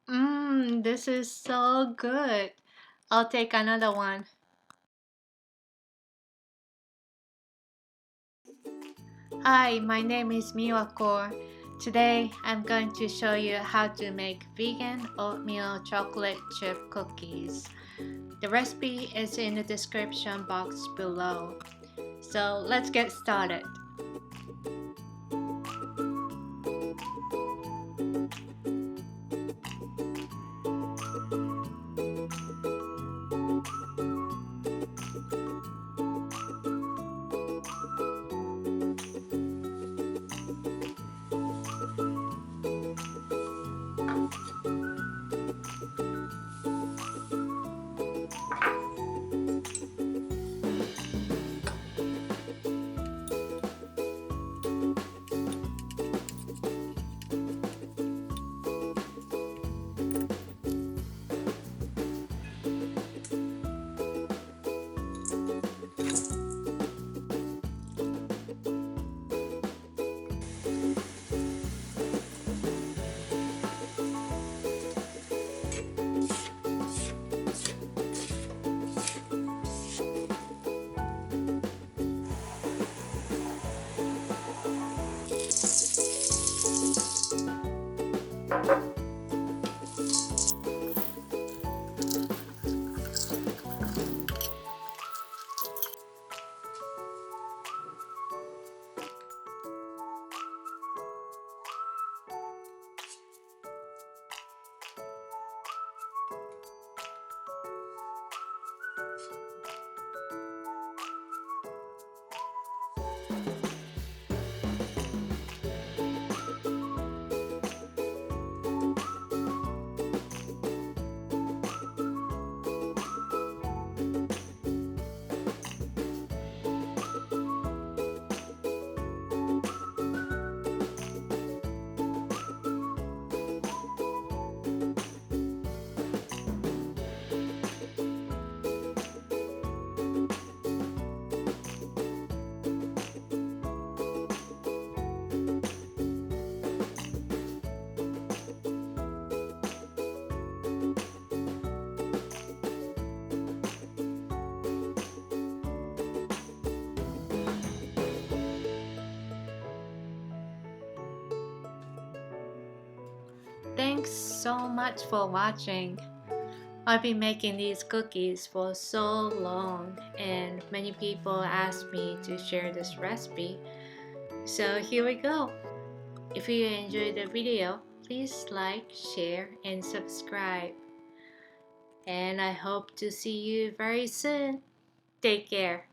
This is so good. I'll take another one. Hi, my name is Miwako. Today I'm going to show you how to make vegan oatmeal chocolate chip cookies. The recipe is in the description box below. So let's get started. Thanks so much for watching. I've been making these cookies for so long and many people asked me to share this recipe. So here we go. If you enjoyed the video, please like, share, and subscribe. And I hope to see you very soon. Take care.